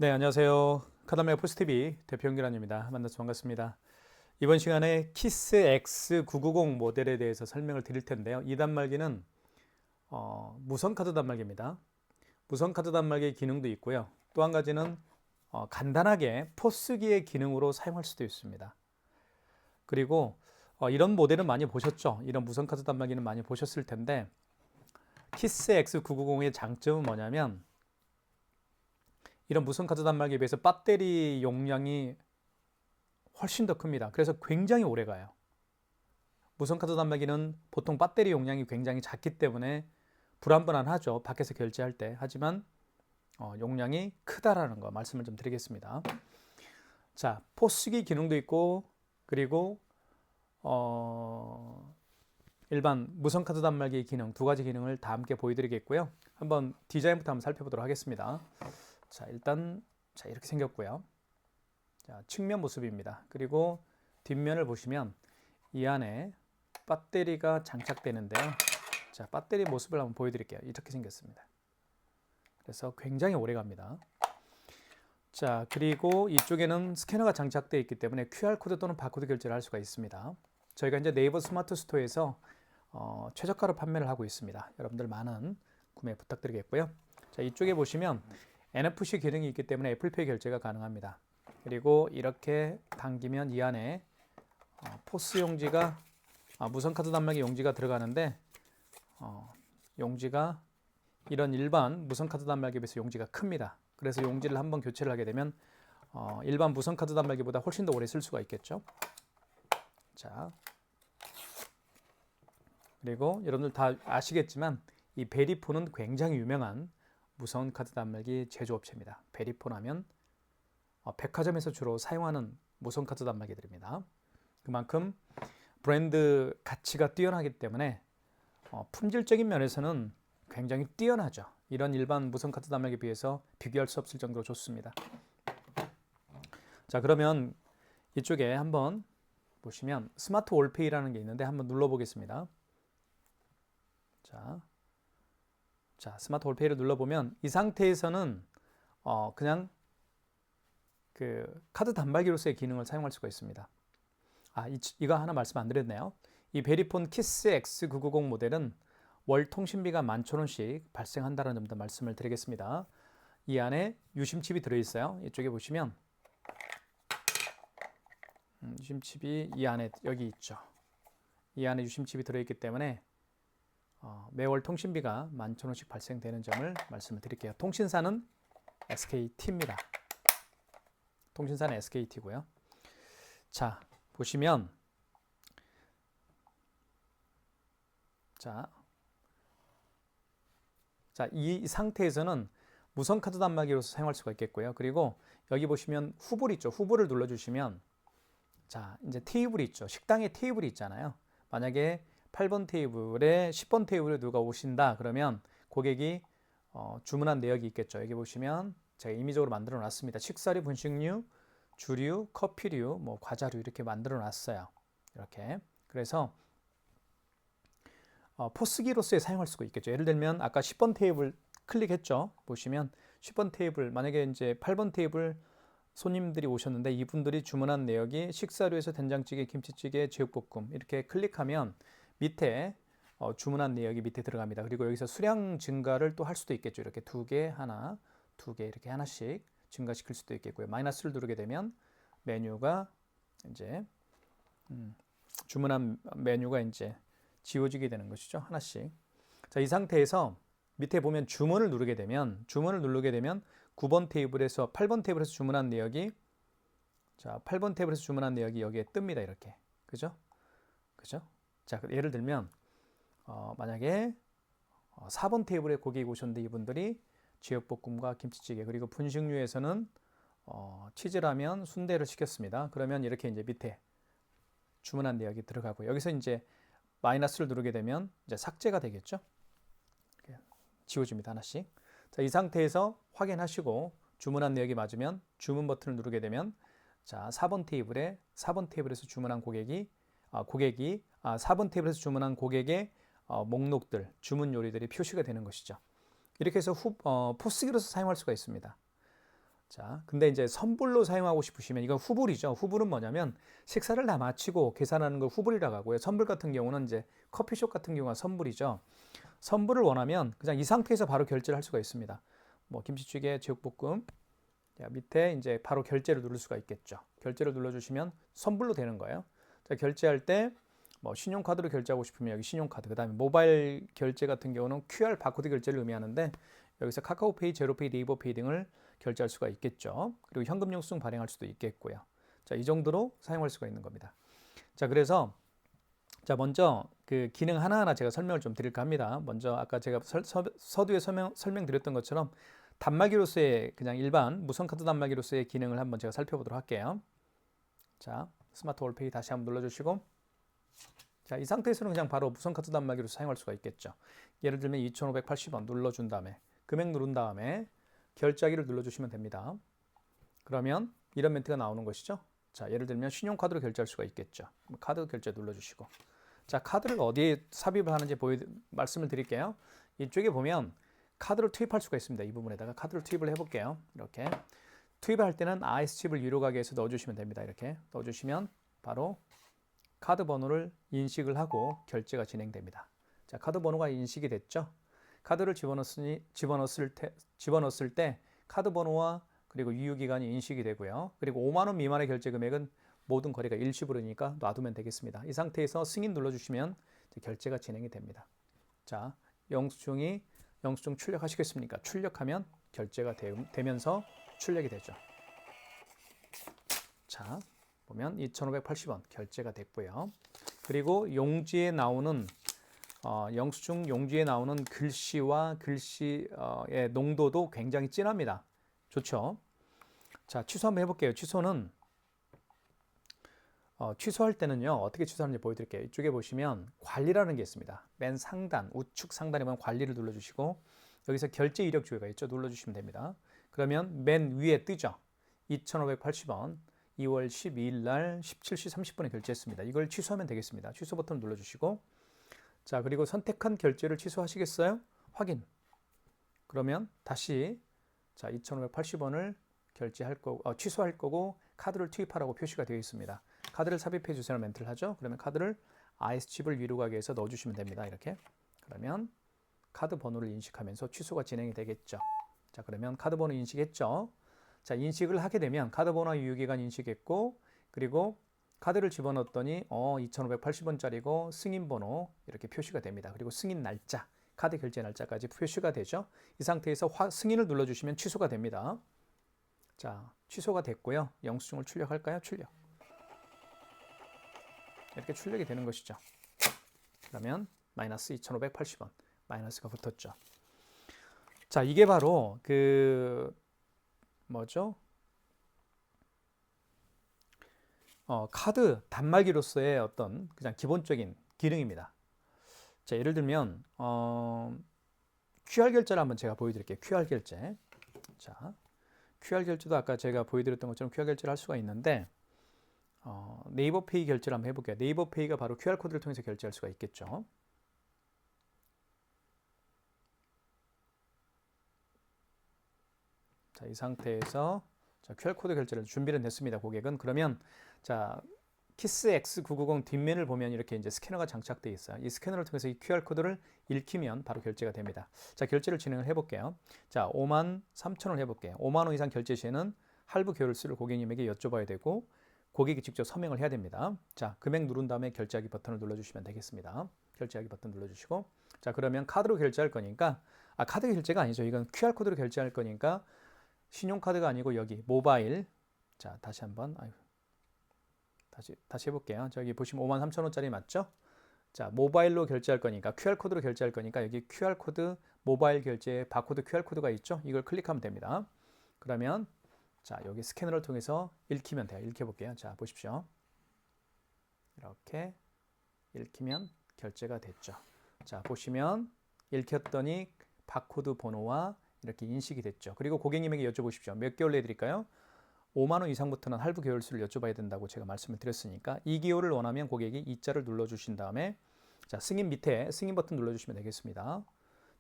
네, 안녕하세요. 카다메가 포스TV 대표 연결원입니다. 만나서 반갑습니다. 이번 시간에 키스 X990 모델에 대해서 설명을 드릴 텐데요. 이 단말기는 무선 카드 단말기입니다. 무선 카드 단말기 기능도 있고요. 또 한 가지는 간단하게 포스기의 기능으로 사용할 수도 있습니다. 그리고 이런 모델은 많이 보셨죠? 이런 무선 카드 단말기는 많이 보셨을 텐데 키스 X990의 장점은 뭐냐면 이런 무선 카드 단말기에 비해서 배터리 용량이 훨씬 더 큽니다. 그래서 굉장히 오래 가요. 무선 카드 단말기는 보통 배터리 용량이 굉장히 작기 때문에 불안불안하죠. 밖에서 결제할 때. 하지만 용량이 크다라는 거 말씀을 좀 드리겠습니다. 자, 포스기 기능도 있고 그리고 일반 무선 카드 단말기 기능 두 가지 기능을 다 함께 보여드리겠고요. 한번 디자인부터 한번 살펴보도록 하겠습니다. 자, 일단 이렇게 생겼고요. 자, 측면 모습입니다. 그리고 뒷면을 보시면 이 안에 배터리가 장착되는데요. 자, 배터리 모습을 한번 보여드릴게요. 이렇게 생겼습니다. 그래서 굉장히 오래 갑니다. 자, 그리고 이쪽에는 스캐너가 장착되어 있기 때문에 QR코드 또는 바코드 결제를 할 수가 있습니다. 저희가 이제 네이버 스마트 스토어에서 최저가로 판매를 하고 있습니다. 여러분들 많은 구매 부탁드리겠고요. 자, 이쪽에 보시면 NFC 기능이 있기 때문에 애플페이 결제가 가능합니다. 그리고 이렇게 당기면 이 안에 포스 용지가 무선 카드 단말기 용지가 들어가는데 용지가 이런 일반 무선 카드 단말기에 비해서 용지가 큽니다. 그래서 용지를 한번 교체를 하게 되면 일반 무선 카드 단말기보다 훨씬 더 오래 쓸 수가 있겠죠. 자, 그리고 여러분들 다 아시겠지만 이 베리폰은 굉장히 유명한 무선 카드 단말기 제조업체입니다. 베리폰 하면 백화점에서 주로 사용하는 무선 카드 단말기들입니다. 그만큼 브랜드 가치가 뛰어나기 때문에 품질적인 면에서는 굉장히 뛰어나죠. 이런 일반 무선 카드 단말기에 비해서 비교할 수 없을 정도로 좋습니다. 자, 그러면 이쪽에 한번 보시면 스마트 올페이라는 게 있는데 한번 눌러보겠습니다. 자, 스마트 올페이를 눌러보면 이 상태에서는 그냥 그 카드 단말기로서의 기능을 사용할 수가 있습니다. 이거 하나 말씀 안 드렸네요. 이 베리폰 키스 X990 모델은 월 통신비가 11,000원씩 발생한다는 점도 말씀을 드리겠습니다. 이 안에 유심칩이 들어있어요. 이쪽에 보시면 유심칩이 이 안에 여기 있죠. 이 안에 유심칩이 들어있기 때문에 매월 통신비가 11,000원씩 발생되는 점을 말씀을 드릴게요. 통신사는 SKT입니다. 통신사는 SKT고요. 자, 보시면 자, 이 상태에서는 무선 카드 단말기로서 사용할 수가 있겠고요. 그리고 여기 보시면 후불 있죠. 후불을 눌러주시면 자, 이제 테이블이 있죠. 식당에 테이블이 있잖아요. 만약에 8번 테이블에 10번 테이블에 누가 오신다 그러면 고객이 주문한 내역이 있겠죠. 여기 보시면 제가 임의적으로 만들어 놨습니다. 식사류, 분식류, 주류, 커피류, 뭐 과자류 이렇게 만들어 놨어요. 이렇게. 그래서 포스기로서 사용할 수가 있겠죠. 예를 들면 아까 10번 테이블 클릭했죠. 보시면 10번 테이블 만약에 이제 8번 테이블 손님들이 오셨는데 이분들이 주문한 내역이 식사류에서 된장찌개, 김치찌개, 제육볶음 이렇게 클릭하면 밑에 주문한 내역이 밑에 들어갑니다. 그리고 여기서 수량 증가를 또 할 수도 있겠죠. 이렇게 두 개, 하나, 두 개 이렇게 하나씩 증가시킬 수도 있겠고요. 마이너스를 누르게 되면 메뉴가 이제 주문한 메뉴가 이제 지워지게 되는 것이죠. 하나씩. 자, 이 상태에서 밑에 보면 주문을 누르게 되면 9번 테이블에서 8번 테이블에서 주문한 내역이 자, 8번 테이블에서 주문한 내역이 여기에 뜹니다. 이렇게. 그죠? 자, 예를 들면 만약에 4번 테이블에 고객이 오셨는데 이분들이 제육볶음과 김치찌개 그리고 분식류에서는 치즈라면, 순대를 시켰습니다. 그러면 이렇게 이제 밑에 주문한 내역이 들어가고 여기서 이제 마이너스를 누르게 되면 이제 삭제가 되겠죠. 이렇게 지워집니다. 하나씩. 자, 이 상태에서 확인하시고 주문한 내역이 맞으면 주문 버튼을 누르게 되면 자, 4번 테이블에서 주문한 고객이 4번 테이블에서 주문한 고객의 목록들, 주문 요리들이 표시가 되는 것이죠. 이렇게 해서 포스기로서 사용할 수가 있습니다. 자, 근데 이제 선불로 사용하고 싶으시면 이건 후불이죠. 후불은 뭐냐면 식사를 다 마치고 계산하는 걸 후불이라고 하고요. 선불 같은 경우는 이제 커피숍 같은 경우가 선불이죠. 선불을 원하면 그냥 이 상태에서 바로 결제를 할 수가 있습니다. 뭐 김치찌개, 제육볶음. 자, 밑에 이제 바로 결제를 누를 수가 있겠죠. 결제를 눌러주시면 선불로 되는 거예요. 자, 결제할 때 뭐 신용카드로 결제하고 싶으면 여기 신용카드, 그 다음에 모바일 결제 같은 경우는 QR 바코드 결제를 의미하는데 여기서 카카오페이, 제로페이, 네이버페이 등을 결제할 수가 있겠죠. 그리고 현금 영수증 발행할 수도 있겠고요. 자, 이 정도로 사용할 수가 있는 겁니다. 자, 그래서 자, 먼저 그 기능 하나하나 제가 설명을 좀 드릴까 합니다. 먼저 아까 제가 서두에 설명드렸던 것처럼 단말기로서의 그냥 일반 무선카드 단말기로서의 기능을 한번 제가 살펴보도록 할게요. 자, 스마트 월페이 다시 한번 눌러주시고, 자, 이 상태에서는 그냥 바로 무선카드 단말기로 사용할 수가 있겠죠. 예를 들면 2,580원 눌러준 다음에 금액 누른 다음에 결제하기를 눌러주시면 됩니다. 그러면 이런 멘트가 나오는 것이죠. 자, 예를 들면 신용카드로 결제할 수가 있겠죠. 카드 결제 눌러주시고, 자, 카드를 어디에 삽입을 하는지 말씀을 드릴게요. 이쪽에 보면 카드를 투입할 수가 있습니다. 이 부분에다가 카드를 투입을 해볼게요. 이렇게 투입할 때는 IS칩을 유료 가게에서 넣어주시면 됩니다. 이렇게 넣어주시면 바로 카드 번호를 인식을 하고 결제가 진행됩니다. 자, 카드 번호가 인식이 됐죠. 카드를 집어넣었을 때 카드 번호와 그리고 유효기간이 인식이 되고요. 그리고 5만 원 미만의 결제 금액은 모든 거래가 일시불이니까 놔두면 되겠습니다. 이 상태에서 승인 눌러주시면 결제가 진행이 됩니다. 자, 영수증 출력하시겠습니까? 출력하면 결제가 되면서 출력이 되죠. 자, 보면 2,580원 결제가 됐고요. 그리고 용지에 나오는 영수증 용지에 나오는 글씨와 글씨의 농도도 굉장히 진합니다. 좋죠? 자, 취소 한번 해볼게요. 취소할 때는요, 어떻게 취소하는지 보여드릴게요. 이쪽에 보시면 관리라는 게 있습니다. 맨 상단, 우측 상단에 보면 관리를 눌러주시고, 여기서 결제 이력 주기가 있죠. 눌러주시면 됩니다. 그러면 맨 위에 뜨죠. 2,580원, 2월 12일 날 17시 30분에 결제했습니다. 이걸 취소하면 되겠습니다. 취소 버튼을 눌러주시고, 자, 그리고 선택한 결제를 취소하시겠어요? 확인. 그러면 다시, 자, 2,580원을 취소할 거고, 카드를 투입하라고 표시가 되어 있습니다. 카드를 삽입해 주세요 멘트를 하죠. 그러면 카드를 IS칩을 위로 가게에서 넣어주시면 됩니다. 이렇게. 그러면 카드 번호를 인식하면서 취소가 진행이 되겠죠. 자, 그러면 카드 번호 인식했죠. 자, 인식을 하게 되면 카드 번호와 유효기간 인식했고, 그리고 카드를 집어넣었더니 2,580원짜리고 승인 번호 이렇게 표시가 됩니다. 그리고 승인 날짜, 카드 결제 날짜까지 표시가 되죠. 이 상태에서 승인을 눌러주시면 취소가 됩니다. 자, 취소가 됐고요. 영수증을 출력할까요? 출력. 이렇게 출력이 되는 것이죠. 그러면 마이너스 2,580원 마이너스가 붙었죠. 자, 이게 바로 카드 단말기로서의 어떤 그냥 기본적인 기능입니다. 자, 예를 들면 QR 결제를 한번 제가 보여드릴게요. QR 결제. 자, QR 결제도 아까 제가 보여드렸던 것처럼 QR 결제를 할 수가 있는데 네이버페이 결제를 한번 해볼게요. 네이버페이가 바로 QR코드를 통해서 결제할 수가 있겠죠. 자, 이 상태에서 자, QR코드 결제를 준비는 됐습니다. 고객은. 그러면 자, 키스 X990 뒷면을 보면 이렇게 이제 스캐너가 장착되어 있어요. 이 스캐너를 통해서 이 QR코드를 읽히면 바로 결제가 됩니다. 자, 결제를 진행을 해볼게요. 자, 53,000원 해볼게요. 5만 원 이상 결제 시에는 할부 계열수를 고객님에게 여쭤봐야 되고 고객이 직접 서명을 해야 됩니다. 자, 금액 누른 다음에 결제하기 버튼을 눌러주시면 되겠습니다. 결제하기 버튼 눌러주시고, 자, 그러면 카드로 결제할 거니까, 카드 결제가 아니죠. 이건 QR코드로 결제할 거니까 신용카드가 아니고 여기 모바일. 자, 다시 한번 다시 해볼게요. 저기 보시면 53,000원짜리 맞죠? 자, 모바일로 결제할 거니까 QR코드로 결제할 거니까 여기 QR코드 모바일 결제 바코드 QR코드가 있죠? 이걸 클릭하면 됩니다. 그러면 자, 여기 스캐너를 통해서 읽히면 돼요. 읽혀볼게요. 자, 보십시오. 이렇게 읽히면 결제가 됐죠. 자, 보시면 읽혔더니 바코드 번호와 이렇게 인식이 됐죠. 그리고 고객님에게 여쭤보십시오. 몇 개월 내드릴까요? 5만 원 이상부터는 할부 계열수를 여쭤봐야 된다고 제가 말씀을 드렸으니까 2개월을 원하면 고객이 2자를 눌러주신 다음에 자, 승인 밑에 승인 버튼 눌러주시면 되겠습니다.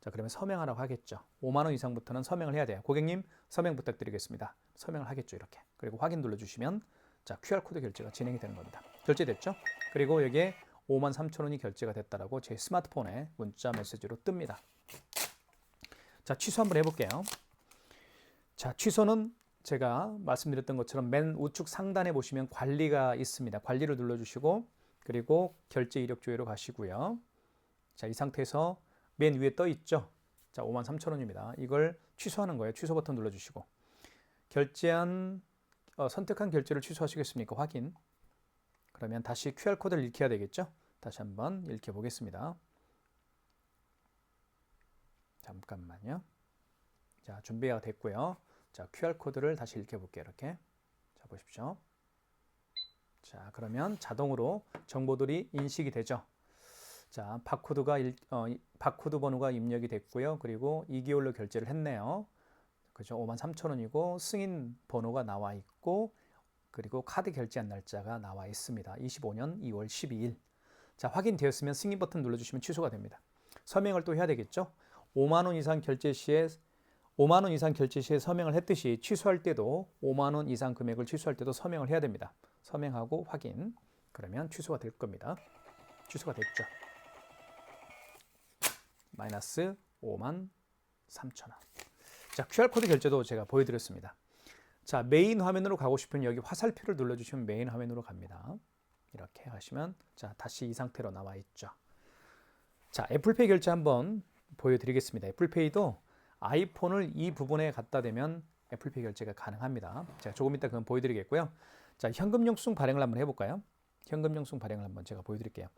자, 그러면 서명하라고 하겠죠. 5만 원 이상부터는 서명을 해야 돼요. 고객님 서명 부탁드리겠습니다. 서명을 하겠죠. 이렇게. 그리고 확인 눌러주시면 자, QR코드 결제가 진행이 되는 겁니다. 결제됐죠? 그리고 여기에 53,000원이 결제가 됐다라고 제 스마트폰에 문자 메시지로 뜹니다. 자, 취소 한번 해볼게요. 자, 취소는 제가 말씀드렸던 것처럼 맨 우측 상단에 보시면 관리가 있습니다. 관리를 눌러주시고 그리고 결제 이력 조회로 가시고요. 자, 이 상태에서 맨 위에 떠 있죠. 자, 53,000원입니다. 이걸 취소하는 거예요. 취소 버튼 눌러주시고 선택한 결제를 취소하시겠습니까? 확인. 그러면 다시 QR코드를 읽혀야 되겠죠? 다시 한번 읽혀 보겠습니다. 잠깐만요. 자, 준비가 됐고요. 자, QR코드를 다시 읽혀 볼게요. 이렇게. 자, 보십시오. 자, 그러면 자동으로 정보들이 인식이 되죠. 자, 바코드 번호가 입력이 됐고요. 그리고 2개월로 결제를 했네요. 그죠? 53,000원이고 승인 번호가 나와 있고 그리고 카드 결제한 날짜가 나와 있습니다. 25년 2월 12일. 자, 확인되었으면 승인 버튼 눌러주시면 취소가 됩니다. 서명을 또 해야 되겠죠? 5만 원 이상 결제 시에 서명을 했듯이 취소할 때도 5만 원 이상 금액을 취소할 때도 서명을 해야 됩니다. 서명하고 확인. 그러면 취소가 될 겁니다. 취소가 됐죠. 마이너스 53,000원. 자, QR코드 결제도 제가 보여드렸습니다. 자, 메인 화면으로 가고 싶으면 여기 화살표를 눌러주시면 메인 화면으로 갑니다. 이렇게 하시면 자, 다시 이 상태로 나와 있죠. 자, 애플페이 결제 한번 보여드리겠습니다. 애플페이도 아이폰을 이 부분에 갖다 대면 애플페이 결제가 가능합니다. 제가 조금 이따 그건 보여드리겠고요. 자, 현금 영수증 발행을 한번 해볼까요? 현금 영수증 발행을 한번 제가 보여드릴게요.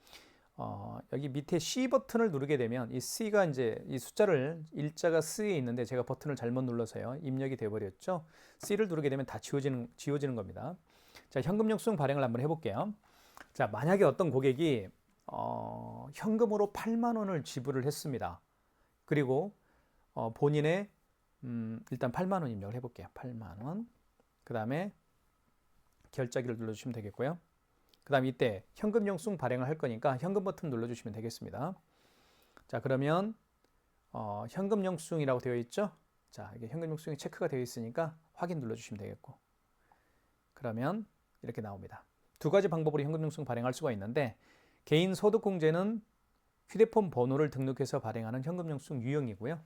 여기 밑에 C 버튼을 누르게 되면 이 C가 이제 이 숫자를 일자가 C에 있는데 제가 버튼을 잘못 눌러서요. 입력이 되어버렸죠. C를 누르게 되면 다 지워지는 겁니다. 자, 현금 영수증 발행을 한번 해볼게요. 자, 만약에 어떤 고객이 현금으로 8만 원을 지불을 했습니다. 그리고 본인의 일단 8만 원 입력을 해볼게요. 8만 원. 그 다음에 결제하기를 눌러주시면 되겠고요. 그 다음 이때 현금 영수증 발행을 할 거니까 현금 버튼 눌러주시면 되겠습니다. 자, 그러면 현금 영수증이라고 되어 있죠? 자, 이게 현금 영수증이 체크가 되어 있으니까 확인 눌러주시면 되겠고, 그러면 이렇게 나옵니다. 두 가지 방법으로 현금 영수증 발행할 수가 있는데 개인 소득공제는 휴대폰 번호를 등록해서 발행하는 현금 영수증 유형이고요.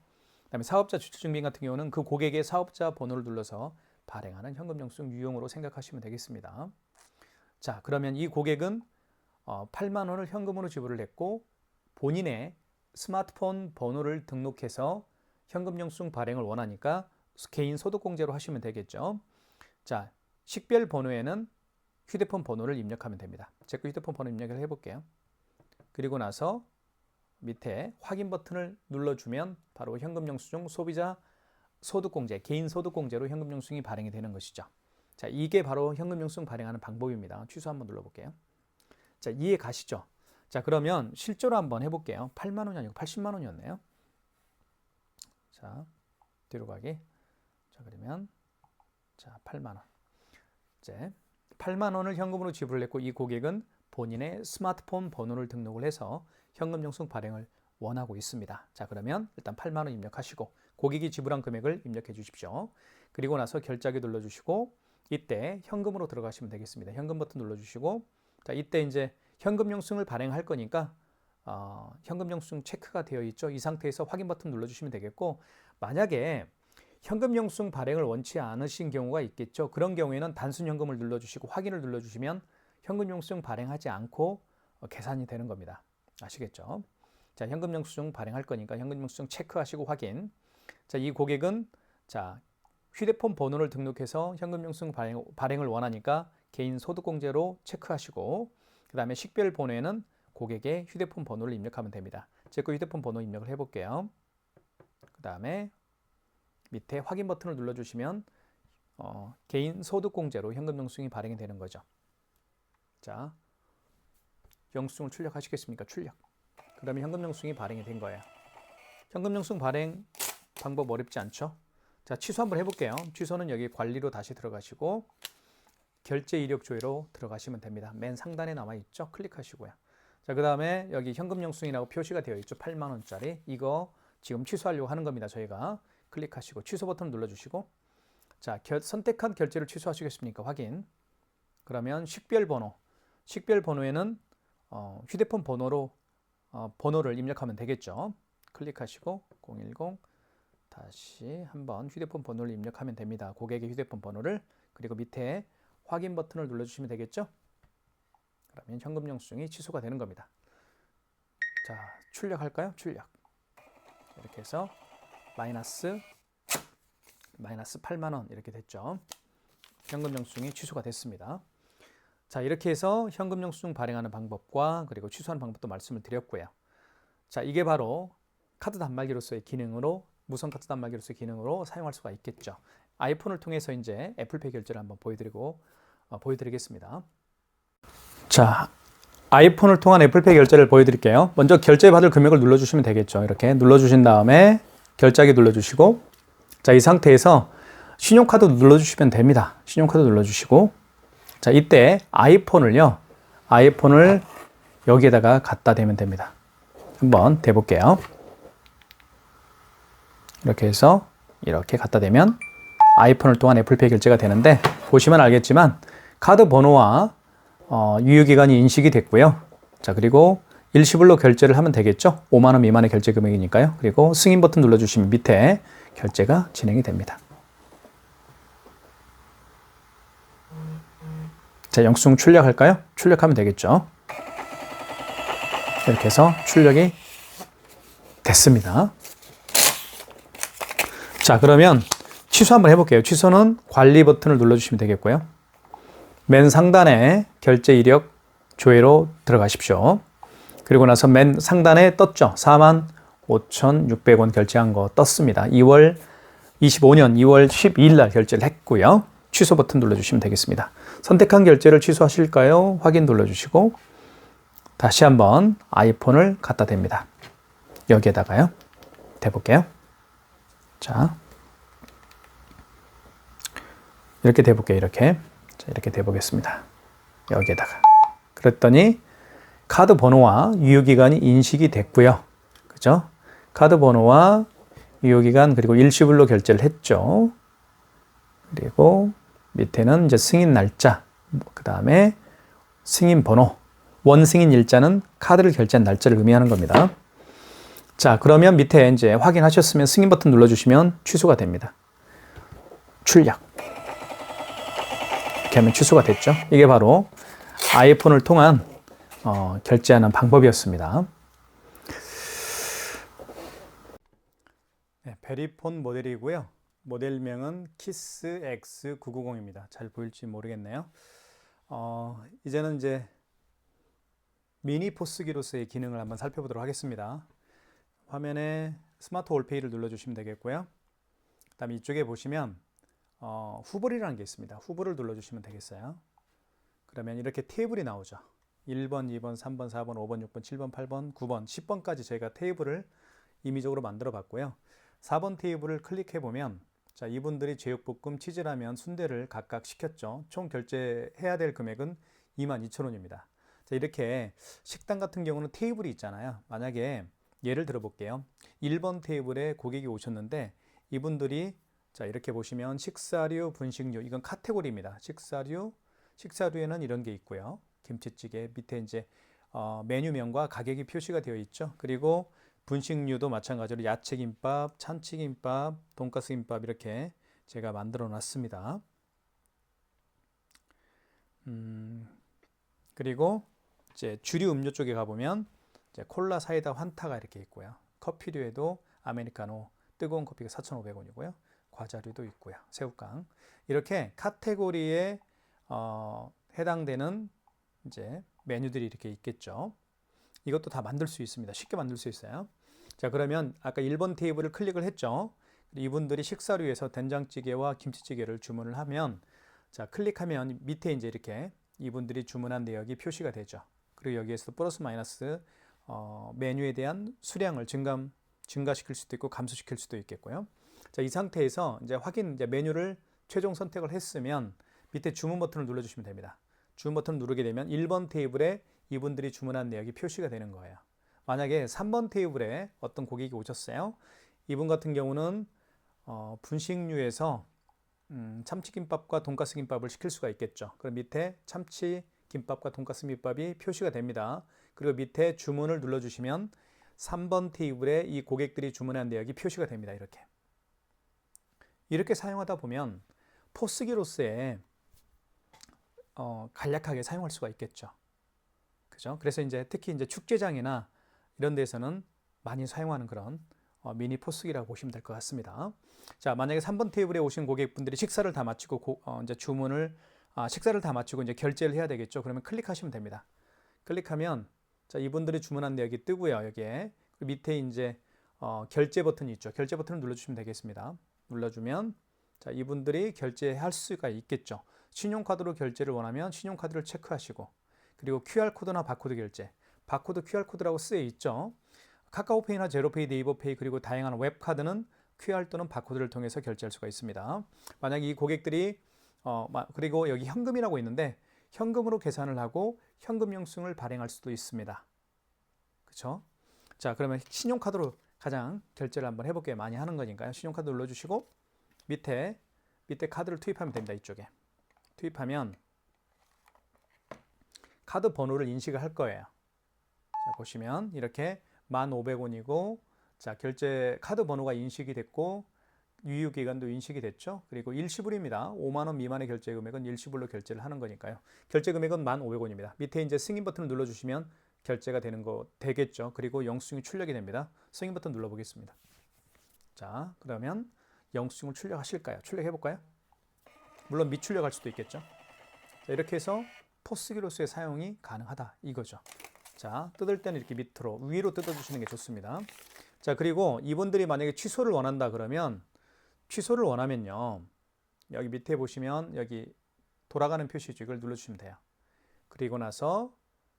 그다음에 사업자 주체증빙 같은 경우는 그 고객의 사업자 번호를 눌러서 발행하는 현금 영수증 유형으로 생각하시면 되겠습니다. 자, 그러면 이 고객은 8만 원을 현금으로 지불을 했고 본인의 스마트폰 번호를 등록해서 현금 영수증 발행을 원하니까 개인 소득공제로 하시면 되겠죠. 자, 식별 번호에는 휴대폰 번호를 입력하면 됩니다. 제가 휴대폰 번호 입력을 해볼게요. 그리고 나서 밑에 확인 버튼을 눌러주면 바로 현금 영수증 소비자 소득공제, 개인 소득공제로 현금 영수증이 발행이 되는 것이죠. 자, 이게 바로 현금 영수증 발행하는 방법입니다. 취소 한번 눌러볼게요. 자, 이해 가시죠? 자, 그러면 실제로 한번 해볼게요. 8만 원이 아니고 80만 원이었네요. 자, 뒤로 가기. 자, 그러면 자, 8만 원. 이제 8만 원을 현금으로 지불을 했고 이 고객은 본인의 스마트폰 번호를 등록을 해서 현금 영수증 발행을 원하고 있습니다. 자, 그러면 일단 8만 원 입력하시고 고객이 지불한 금액을 입력해 주십시오. 그리고 나서 결제하기 눌러주시고 이때 현금으로 들어가시면 되겠습니다. 현금 버튼 눌러주시고 자, 이때 이제 현금 영수증을 발행할 거니까 현금 영수증 체크가 되어 있죠. 이 상태에서 확인 버튼 눌러주시면 되겠고 만약에 현금 영수증 발행을 원치 않으신 경우가 있겠죠. 그런 경우에는 단순 현금을 눌러주시고 확인을 눌러주시면 현금 영수증 발행하지 않고 계산이 되는 겁니다. 아시겠죠? 자, 현금 영수증 발행할 거니까 현금 영수증 체크하시고 확인. 자, 이 고객은 자, 휴대폰 번호를 등록해서 현금 영수증 발행을 원하니까 개인 소득공제로 체크하시고 그 다음에 식별 번호에는 고객의 휴대폰 번호를 입력하면 됩니다. 제 거 휴대폰 번호 입력을 해볼게요. 그 다음에 밑에 확인 버튼을 눌러주시면 개인 소득공제로 현금 영수증이 발행이 되는 거죠. 자, 영수증을 출력하시겠습니까? 출력. 그러면 현금 영수증이 발행이 된 거예요. 현금 영수증 발행 방법 어렵지 않죠? 자, 취소 한번 해볼게요. 취소는 여기 관리로 다시 들어가시고 결제 이력 조회로 들어가시면 됩니다. 맨 상단에 나와 있죠? 클릭하시고요. 자, 그 다음에 여기 현금 영수증이라고 표시가 되어 있죠? 8만 원짜리. 이거 지금 취소하려고 하는 겁니다. 저희가 클릭하시고 취소 버튼 눌러주시고 자, 선택한 결제를 취소하시겠습니까? 확인. 그러면 식별번호에는 휴대폰 번호로 번호를 입력하면 되겠죠. 클릭하시고 010 다시 한번 휴대폰 번호를 입력하면 됩니다. 고객의 휴대폰 번호를. 그리고 밑에 확인 버튼을 눌러주시면 되겠죠. 그러면 현금 영수증이 취소가 되는 겁니다. 자, 출력할까요? 출력. 이렇게 해서 마이너스 8만 원 이렇게 됐죠. 현금 영수증이 취소가 됐습니다. 자, 이렇게 해서 현금 영수증 발행하는 방법과 그리고 취소하는 방법도 말씀을 드렸고요. 자, 이게 바로 카드 단말기로서의 기능으로, 무선 카드 단말기로서의 기능으로 사용할 수가 있겠죠. 아이폰을 통해서 이제 애플페이 결제를 한번 보여드리겠습니다. 자, 아이폰을 통한 애플페이 결제를 보여드릴게요. 먼저 결제받을 금액을 눌러주시면 되겠죠. 이렇게 눌러주신 다음에 결제하기 눌러주시고, 자, 이 상태에서 신용카드 눌러주시면 됩니다. 신용카드 눌러주시고, 자, 이때 아이폰을 여기에다가 갖다 대면 됩니다. 한번 대볼게요. 이렇게 해서 이렇게 갖다 대면 아이폰을 통한 애플페이 결제가 되는데, 보시면 알겠지만 카드 번호와 유효기간이 인식이 됐고요. 자, 그리고 일시불로 결제를 하면 되겠죠. 5만 원 미만의 결제 금액이니까요. 그리고 승인 버튼 눌러주시면 밑에 결제가 진행이 됩니다. 자, 영수증 출력할까요? 출력하면 되겠죠. 이렇게 해서 출력이 됐습니다. 자, 그러면 취소 한번 해볼게요. 취소는 관리 버튼을 눌러주시면 되겠고요. 맨 상단에 결제 이력 조회로 들어가십시오. 그리고 나서 맨 상단에 떴죠. 45,600원 결제한 거 떴습니다. 25년 2월 12일 날 결제를 했고요. 취소 버튼 눌러주시면 되겠습니다. 선택한 결제를 취소하실까요? 확인 눌러주시고 다시 한번 아이폰을 갖다 댑니다. 여기에다가요. 대볼게요. 자, 이렇게 대볼게요. 이렇게. 자, 이렇게 대보겠습니다. 여기에다가. 그랬더니 카드 번호와 유효기간이 인식이 됐고요. 그죠? 카드 번호와 유효기간 그리고 일시불로 결제를 했죠. 그리고 밑에는 이제 승인 날짜, 그 다음에 승인 번호, 원승인 일자는 카드를 결제한 날짜를 의미하는 겁니다. 자, 그러면 밑에 이제 확인하셨으면 승인 버튼 눌러주시면 취소가 됩니다. 출력. 이렇게 하면 취소가 됐죠. 이게 바로 아이폰을 통한 결제하는 방법이었습니다. 네, 베리폰 모델이고요. 모델명은 키스 X990입니다. 잘 보일지 모르겠네요. 이제는 이제 미니 포스기로서의 기능을 한번 살펴보도록 하겠습니다. 화면에 스마트 올페이를 눌러주시면 되겠고요. 그 다음에 이쪽에 보시면 후보리라는 게 있습니다. 후보를 눌러주시면 되겠어요. 그러면 이렇게 테이블이 나오죠. 1번, 2번, 3번, 4번, 5번, 6번, 7번, 8번, 9번, 10번까지 저희가 테이블을 임의적으로 만들어 봤고요. 4번 테이블을 클릭해 보면 자, 이분들이 제육볶음, 치즈라면, 순대를 각각 시켰죠. 총 결제해야 될 금액은 22,000원입니다. 자, 이렇게 식당 같은 경우는 테이블이 있잖아요. 만약에 예를 들어 볼게요. 1번 테이블에 고객이 오셨는데 이분들이 자, 이렇게 보시면 식사류, 분식류, 이건 카테고리입니다. 식사류에는 이런 게 있고요. 김치찌개 밑에 이제 메뉴명과 가격이 표시가 되어 있죠. 그리고 분식류도 마찬가지로 야채김밥, 참치김밥, 돈가스김밥 이렇게 제가 만들어 놨습니다. 그리고 이제 주류 음료 쪽에 가보면 이제 콜라, 사이다, 환타가 이렇게 있고요. 커피류에도 아메리카노, 뜨거운 커피가 4,500원이고요. 과자류도 있고요. 새우깡. 이렇게 카테고리에 해당되는 이제 메뉴들이 이렇게 있겠죠. 이것도 다 만들 수 있습니다. 쉽게 만들 수 있어요. 자, 그러면 아까 1번 테이블을 클릭을 했죠. 이분들이 식사류에서 된장찌개와 김치찌개를 주문을 하면 자, 클릭하면 밑에 이제 이렇게 이분들이 주문한 내역이 표시가 되죠. 그리고 여기에서 플러스 마이너스 메뉴에 대한 수량을 증가시킬 수도 있고 감소시킬 수도 있겠고요. 자, 이 상태에서 이제 이제 메뉴를 최종 선택을 했으면 밑에 주문 버튼을 눌러주시면 됩니다. 주문 버튼을 누르게 되면 1번 테이블에 이분들이 주문한 내역이 표시가 되는 거예요. 만약에 3번 테이블에 어떤 고객이 오셨어요. 이분 같은 경우는 분식류에서 참치김밥과 돈가스 김밥을 시킬 수가 있겠죠. 그럼 밑에 참치김밥과 돈가스 김밥이 표시가 됩니다. 그리고 밑에 주문을 눌러주시면 3번 테이블에 이 고객들이 주문한 내역이 표시가 됩니다. 이렇게 사용하다 보면 포스기로서의 간략하게 사용할 수가 있겠죠. 그죠? 그래서 이제 특히 이제 축제장이나 이런 데서는 많이 사용하는 그런 미니 포스기라고 보시면 될 것 같습니다. 자, 만약에 3번 테이블에 오신 고객분들이 식사를 다 마치고 이제 식사를 다 마치고 이제 결제를 해야 되겠죠. 그러면 클릭하시면 됩니다. 클릭하면 자, 이분들이 주문한 내역이 뜨고요. 여기에 그 밑에 이제 결제 버튼이 있죠. 결제 버튼을 눌러주시면 되겠습니다. 눌러주면 자, 이분들이 결제할 수가 있겠죠. 신용카드로 결제를 원하면 신용카드를 체크하시고 그리고 QR코드나 바코드 결제, 바코드 QR코드라고 쓰여 있죠. 카카오페이나 제로페이, 네이버페이 그리고 다양한 웹카드는 QR 또는 바코드를 통해서 결제할 수가 있습니다. 만약에 이 고객들이 그리고 여기 현금이라고 있는데 현금으로 계산을 하고 현금 영수증을 발행할 수도 있습니다. 그렇죠? 자, 그러면 신용카드로 가장 결제를 한번 해볼게요. 많이 하는 거니까요. 신용카드 눌러주시고 밑에 카드를 투입하면 됩니다. 이쪽에 투입하면 카드 번호를 인식을 할 거예요. 자, 보시면 이렇게 1,500원이고 자, 결제 카드 번호가 인식이 됐고 유효 기간도 인식이 됐죠. 그리고 일시불입니다. 5만 원 미만의 결제 금액은 일시불로 결제를 하는 거니까요. 결제 금액은 1,500원입니다. 밑에 이제 승인 버튼을 눌러주시면 결제가 되겠죠. 그리고 영수증이 출력이 됩니다. 승인 버튼 눌러보겠습니다. 자, 그러면 영수증을 출력하실까요? 출력해 볼까요? 물론 미출력할 수도 있겠죠. 자, 이렇게 해서 포스기로서의 사용이 가능하다 이거죠. 자, 뜯을 때는 이렇게 밑으로 위로 뜯어주시는 게 좋습니다. 자, 그리고 이분들이 만약에 취소를 원한다 그러면 취소를 원하면요. 여기 밑에 보시면 여기 돌아가는 표시죠. 이걸 눌러주시면 돼요. 그리고 나서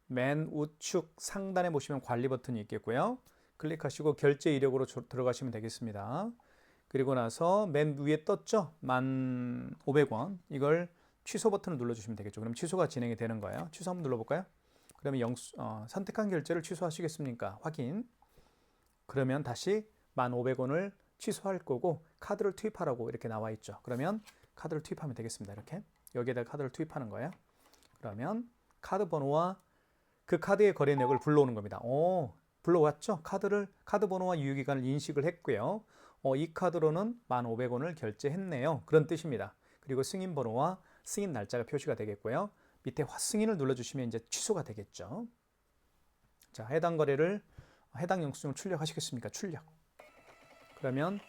맨 우측 상단에 보시면 관리 버튼이 있겠고요. 클릭하시고 결제 이력으로 들어가시면 되겠습니다. 그리고 나서 맨 위에 떴죠? 1,500원. 이걸 취소 버튼을 눌러주시면 되겠죠. 그럼 취소가 진행이 되는 거예요. 취소 한번 눌러볼까요? 그러면 선택한 결제를 취소하시겠습니까? 확인. 그러면 다시 1,500원을 취소할 거고 카드를 투입하라고 이렇게 나와 있죠. 그러면 카드를 투입하면 되겠습니다. 이렇게 여기에다 카드를 투입하는 거예요. 그러면 카드 번호와 그 카드의 거래 내역을 불러오는 겁니다. 불러왔죠? 카드 번호와 유효기간을 인식을 했고요. 이 카드로는 1,500원을 결제했네요. 그런 뜻입니다. 그리고 승인 번호와 승인 날짜가 표시가 되겠고요. 밑에 승인을 눌러주시면 이제 취소가 되겠죠. 자, 해당 영수증을 출력하시겠습니까? 출력. 그러면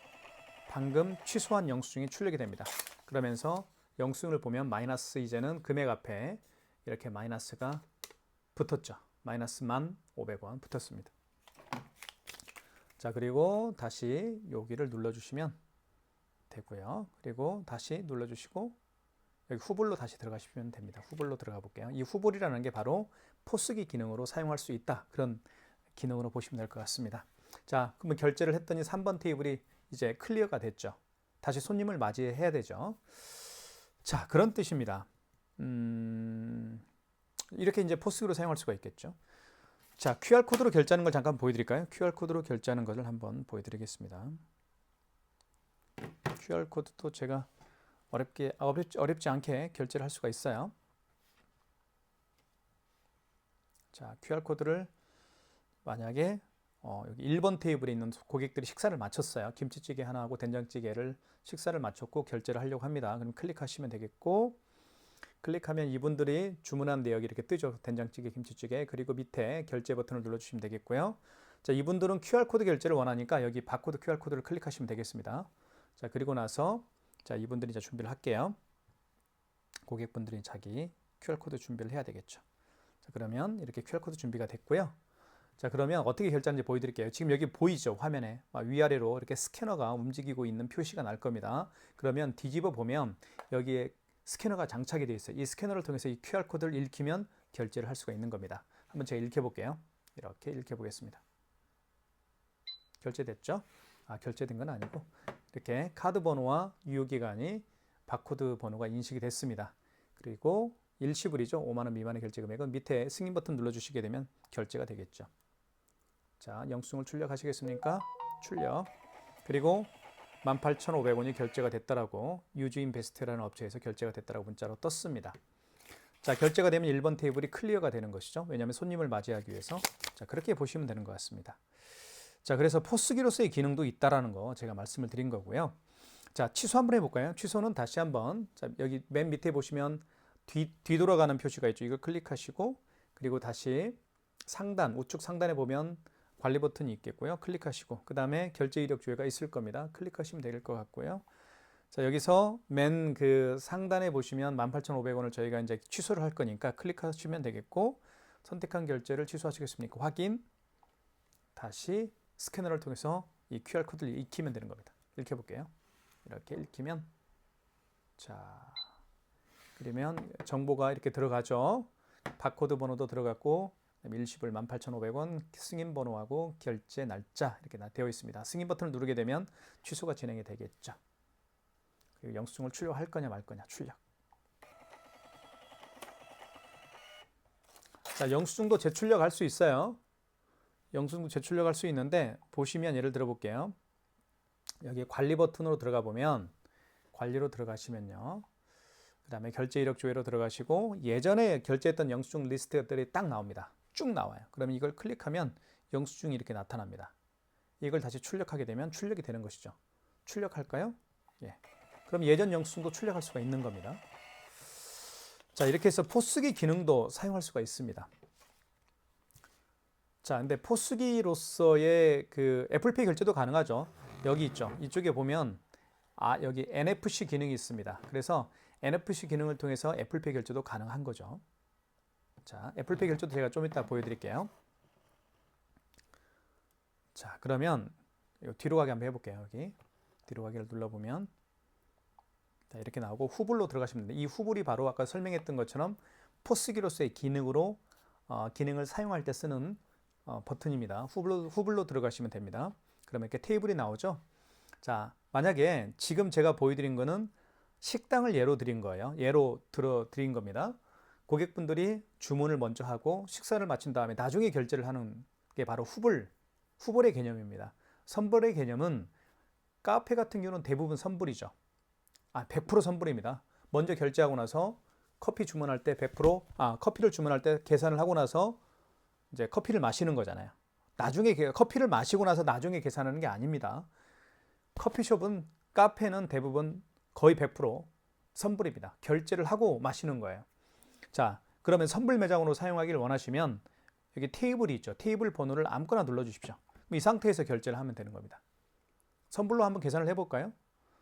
방금 취소한 영수증이 출력이 됩니다. 그러면서 영수증을 보면 마이너스 이제는 금액 앞에 이렇게 마이너스가 붙었죠. 마이너스 1,500원 붙었습니다. 자, 그리고 다시 여기를 눌러주시면 되고요. 그리고 다시 눌러주시고 여기 후불로 다시 들어가시면 됩니다. 후불로 들어가 볼게요. 이 후불이라는 게 바로 포스기 기능으로 사용할 수 있다. 그런 기능으로 보시면 될 것 같습니다. 자, 그러면 결제를 했더니 3번 테이블이 이제 클리어가 됐죠. 다시 손님을 맞이해야 되죠. 자, 그런 뜻입니다. 이렇게 이제 포스기로 사용할 수가 있겠죠. 자, QR코드로 결제하는 걸 잠깐 보여드릴까요? QR코드로 결제하는 것을 한번 보여드리겠습니다. QR코드도 제가 어렵지 않게 결제를 할 수가 있어요. 자, QR코드를 만약에 여기 1번 테이블에 있는 고객들이 식사를 마쳤어요. 김치찌개 하나하고 된장찌개를 식사를 마쳤고 결제를 하려고 합니다. 그럼 클릭하시면 되겠고 클릭하면 이분들이 주문한 내역이 이렇게 뜨죠. 된장찌개, 김치찌개. 그리고 밑에 결제 버튼을 눌러주시면 되겠고요. 자, 이분들은 QR코드 결제를 원하니까 여기 바코드 QR코드를 클릭하시면 되겠습니다. 자, 그리고 나서 자, 이분들이 이제 준비를 할게요. 고객분들이 자기 QR코드 준비를 해야 되겠죠. 자, 그러면 이렇게 QR코드 준비가 됐고요. 자, 그러면 어떻게 결제하는지 보여드릴게요. 지금 여기 보이죠? 화면에 위아래로 이렇게 스캐너가 움직이고 있는 표시가 날 겁니다. 그러면 뒤집어 보면 여기에 스캐너가 장착이 되어 있어요. 이 스캐너를 통해서 이 QR코드를 읽히면 결제를 할 수가 있는 겁니다. 한번 제가 읽혀볼게요. 이렇게 읽혀보겠습니다. 결제됐죠? 결제된 건 아니고 이렇게 카드 번호와 유효기간이 바코드 번호가 인식이 됐습니다. 그리고 일시불이죠. 5만 원 미만의 결제 금액은 밑에 승인 버튼 눌러주시게 되면 결제가 되겠죠. 자, 영수증을 출력하시겠습니까? 출력. 그리고 18,500원이 결제가 됐다라고 유즈인베스트라는 업체에서 결제가 됐다라고 문자로 떴습니다. 자, 결제가 되면 1번 테이블이 클리어가 되는 것이죠. 왜냐하면 손님을 맞이하기 위해서. 자, 그렇게 보시면 되는 것 같습니다. 자, 그래서 포스기로서의 기능도 있다라는 거 제가 말씀을 드린 거고요. 자, 취소 한번 해볼까요? 취소는 다시 한번, 자, 여기 맨 밑에 보시면 뒤돌아가는 표시가 있죠. 이걸 클릭하시고, 그리고 다시 상단, 우측 상단에 보면 관리 버튼이 있겠고요. 클릭하시고, 그 다음에 결제 이력 조회가 있을 겁니다. 클릭하시면 될 것 같고요. 자, 여기서 맨 그 상단에 보시면 18,500원을 저희가 이제 취소를 할 거니까 클릭하시면 되겠고, 선택한 결제를 취소하시겠습니까? 확인, 다시 스캐너를 통해서 이 QR 코드를 익히면 되는 겁니다. 읽혀볼게요. 이렇게 읽히면, 자, 그러면 정보가 이렇게 들어가죠. 바코드 번호도 들어갔고, 일시불 18,500원, 승인 번호하고 결제 날짜 이렇게 되어 있습니다. 승인 버튼을 누르게 되면 취소가 진행이 되겠죠. 그리고 영수증을 출력할 거냐 말 거냐, 출력. 자, 영수증도 재출력할 수 있어요. 영수증도 재출력할 수 있는데, 보시면 예를 들어 볼게요. 여기 관리 버튼으로 들어가 보면, 관리로 들어가시면요. 그 다음에 결제 이력 조회로 들어가시고, 예전에 결제했던 영수증 리스트들이 딱 나옵니다. 쭉 나와요. 그러면 이걸 클릭하면 영수증이 이렇게 나타납니다. 이걸 다시 출력하게 되면 출력이 되는 것이죠. 출력할까요? 예. 그럼 예전 영수증도 출력할 수가 있는 겁니다. 자, 이렇게 해서 포스기 기능도 사용할 수가 있습니다. 자, 근데 포스기로서의 그 애플페이 결제도 가능하죠. 여기 있죠. 이쪽에 보면 여기 NFC 기능이 있습니다. 그래서 NFC 기능을 통해서 애플페이 결제도 가능한 거죠. 자, 애플페이 결제도 제가 좀 이따 보여드릴게요. 자, 그러면 이거 뒤로 가기 한번 해볼게요. 여기 뒤로 가기를 눌러보면, 자, 이렇게 나오고 후불로 들어가시면 됩니다. 이 후불이 바로 아까 설명했던 것처럼 포스기로서의 기능으로 기능을 사용할 때 쓰는 버튼입니다. 후불로 들어가시면 됩니다. 그러면 이렇게 테이블이 나오죠. 자, 만약에 지금 제가 보여드린 거는 식당을 예로 드린 거예요. 예로 드린 겁니다. 고객분들이 주문을 먼저 하고 식사를 마친 다음에 나중에 결제를 하는 게 바로 후불의 개념입니다. 선불의 개념은 카페 같은 경우는 대부분 선불이죠. 100% 선불입니다. 먼저 결제하고 나서 커피 주문할 때 100%, 커피를 주문할 때 계산을 하고 나서 이제 커피를 마시는 거잖아요. 나중에 커피를 마시고 나서 나중에 계산하는 게 아닙니다. 커피숍은, 카페는 대부분 거의 100% 선불입니다. 결제를 하고 마시는 거예요. 자, 그러면 선불 매장으로 사용하기를 원하시면 여기 테이블이 있죠. 테이블 번호를 아무거나 눌러주십시오. 이 상태에서 결제를 하면 되는 겁니다. 선불로 한번 계산을 해볼까요?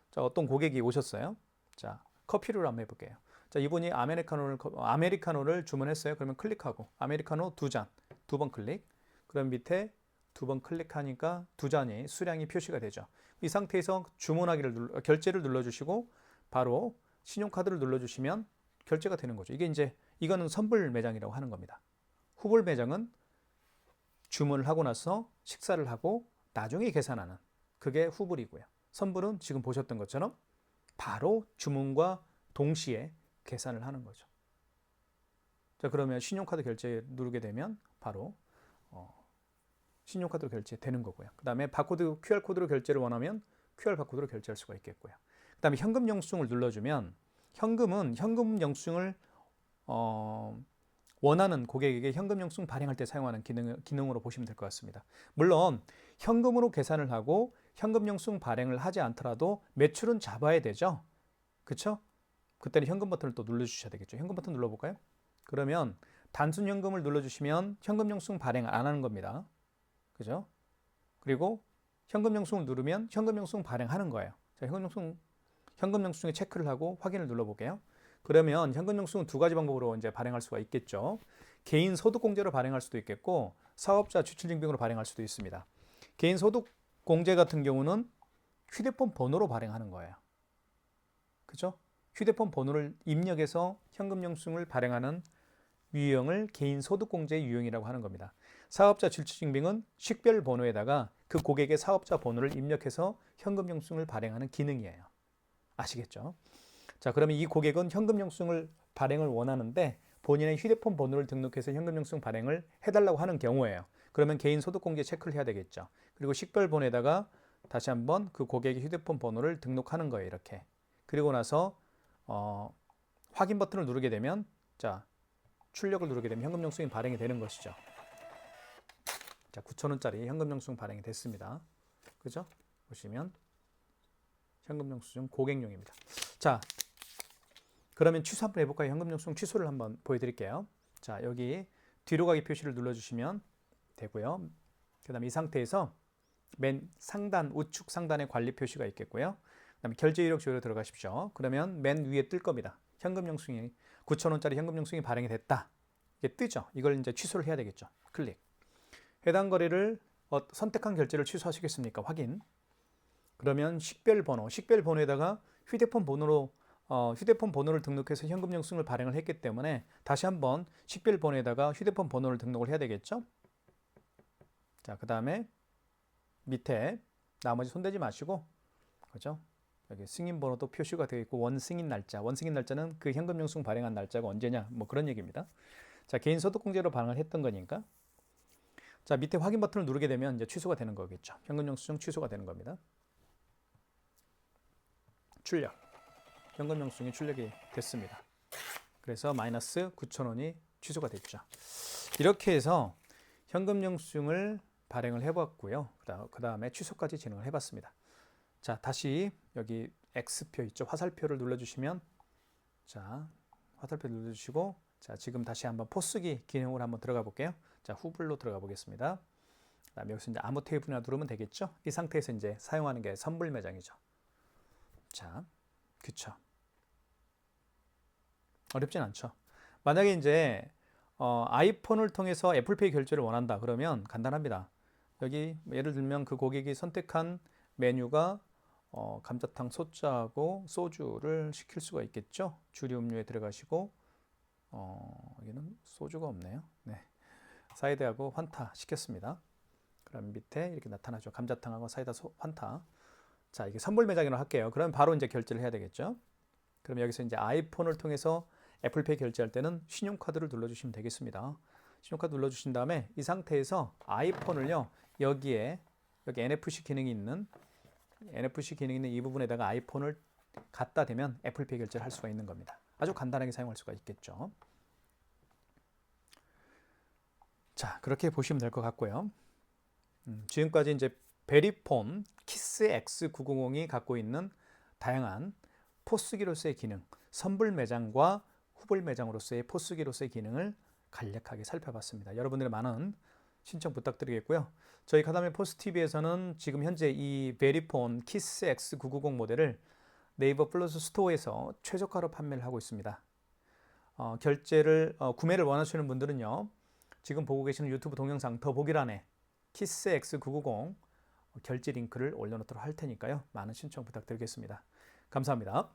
자, 어떤 고객이 오셨어요. 자, 커피를 한번 해볼게요. 자, 이분이 아메리카노를 주문했어요. 그러면 클릭하고 아메리카노 2잔, 2번 클릭. 그럼 밑에 2번 클릭하니까 2잔이 수량이 표시가 되죠. 이 상태에서 결제를 눌러주시고 바로 신용카드를 눌러주시면 결제가 되는 거죠. 이거는 선불 매장이라고 하는 겁니다. 후불 매장은 주문을 하고 나서 식사를 하고 나중에 계산하는, 그게 후불이고요. 선불은 지금 보셨던 것처럼 바로 주문과 동시에 계산을 하는 거죠. 자, 그러면 신용카드 결제 누르게 되면 바로 신용카드로 결제되는 거고요. 그 다음에 QR코드로 결제를 원하면 QR 바코드로 결제할 수가 있겠고요. 그 다음에 현금 영수증을 눌러주면, 현금은 현금 영수증을 원하는 고객에게 현금 영수증 발행할 때 사용하는 기능으로 보시면 될 것 같습니다. 물론 현금으로 계산을 하고 현금 영수증 발행을 하지 않더라도 매출은 잡아야 되죠. 그렇죠? 그때는 현금 버튼을 또 눌러주셔야 되겠죠. 현금 버튼 눌러볼까요? 그러면 단순 현금을 눌러주시면 현금 영수증 발행 안 하는 겁니다. 그죠? 그리고 현금 영수증을 누르면 현금 영수증 발행하는 거예요. 자, 현금 영수증에 체크를 하고 확인을 눌러볼게요. 그러면 현금 영수증은 두 가지 방법으로 이제 발행할 수가 있겠죠. 개인 소득공제로 발행할 수도 있겠고, 사업자 주출증빙으로 발행할 수도 있습니다. 개인 소득공제 같은 경우는 휴대폰 번호로 발행하는 거예요. 그죠? 휴대폰 번호를 입력해서 현금 영수증을 발행하는 유형을 개인 소득공제 유형이라고 하는 겁니다. 사업자 주출증빙은 식별 번호에다가 그 고객의 사업자 번호를 입력해서 현금 영수증을 발행하는 기능이에요. 아시겠죠? 자, 그러면 이 고객은 현금 영수증을 발행을 원하는데 본인의 휴대폰 번호를 등록해서 현금 영수증 발행을 해달라고 하는 경우예요. 그러면 개인 소득공제 체크를 해야 되겠죠. 그리고 식별 번호에다가 다시 한번 그 고객의 휴대폰 번호를 등록하는 거예요. 이렇게. 그리고 나서 확인 버튼을 누르게 되면 자, 출력을 누르게 되면 현금 영수증이 발행이 되는 것이죠. 자, 9,000원짜리 현금 영수증 발행이 됐습니다. 그죠? 보시면 현금 영수증 고객용입니다. 자, 그러면 취소 한번 해볼까요? 현금 영수증 취소를 한번 보여드릴게요. 자, 여기 뒤로 가기 표시를 눌러주시면 되고요. 그 다음에 이 상태에서 맨 상단, 우측 상단에 관리 표시가 있겠고요. 그 다음에 결제 이력 조회로 들어가십시오. 그러면 맨 위에 뜰 겁니다. 현금 영수증이 9,000원짜리 현금 영수증이 발행이 됐다. 이게 뜨죠. 이걸 이제 취소를 해야 되겠죠. 클릭. 해당 거래를 선택한 결제를 취소하시겠습니까? 확인. 그러면 식별 번호에다가 휴대폰 번호를 등록해서 현금 영수증을 발행을 했기 때문에 다시 한번 식별 번호에다가 휴대폰 번호를 등록을 해야 되겠죠. 자, 그 다음에 밑에 나머지 손대지 마시고, 그죠? 여기 승인 번호도 표시가 되어 있고 원승인 날짜는 그 현금 영수증 발행한 날짜가 언제냐, 뭐 그런 얘기입니다. 자, 개인소득공제로 발행을 했던 거니까. 자, 밑에 확인 버튼을 누르게 되면 이제 취소가 되는 거겠죠. 현금 영수증 취소가 되는 겁니다. 출력. 현금 영수증이 출력이 됐습니다. 그래서 마이너스 9,000원이 취소가 됐죠. 이렇게 해서 현금 영수증을 발행을 해봤고요. 그 다음에 취소까지 진행을 해봤습니다. 자, 다시 여기 X표 있죠. 화살표를 눌러주시면, 자, 화살표 눌러주시고, 자, 지금 다시 한번 포스기 기능으로 한번 들어가 볼게요. 자, 후불로 들어가 보겠습니다. 그다음에 여기서 이제 아무 테이블이나 누르면 되겠죠. 이 상태에서 이제 사용하는 게 선불 매장이죠. 자, 그쵸. 어렵진 않죠. 만약에 이제 아이폰을 통해서 애플페이 결제를 원한다 그러면 간단합니다. 여기 예를 들면 그 고객이 선택한 메뉴가 감자탕 소짜하고 소주를 시킬 수가 있겠죠. 주류 음료에 들어가시고 여기는 소주가 없네요. 네, 사이드하고 환타 시켰습니다. 그럼 밑에 이렇게 나타나죠. 감자탕하고 사이다 환타. 자, 이게 선불 매장으로 할게요. 그럼 바로 이제 결제를 해야 되겠죠. 그럼 여기서 이제 아이폰을 통해서 애플페이 결제할 때는 신용카드를 눌러주시면 되겠습니다. 신용카드 눌러주신 다음에 이 상태에서 아이폰을요, 여기 NFC 기능이 있는 이 부분에다가 아이폰을 갖다 대면 애플페이 결제를 할 수가 있는 겁니다. 아주 간단하게 사용할 수가 있겠죠. 자, 그렇게 보시면 될 것 같고요. 지금까지 이제 베리폰 키스 X900이 갖고 있는 다양한 포스기로서의 기능, 선불 매장과 후불 매장으로서의 포스기로서의 기능을 간략하게 살펴봤습니다. 여러분들의 많은 신청 부탁드리겠고요. 저희 카다메 포스TV에서는 지금 현재 이 베리폰 키스 X990 모델을 네이버 플러스 스토어에서 최저가로 판매를 하고 있습니다. 구매를 원하시는 분들은요, 지금 보고 계시는 유튜브 동영상 더보기란에 키스 X990 결제 링크를 올려놓도록 할 테니까요. 많은 신청 부탁드리겠습니다. 감사합니다.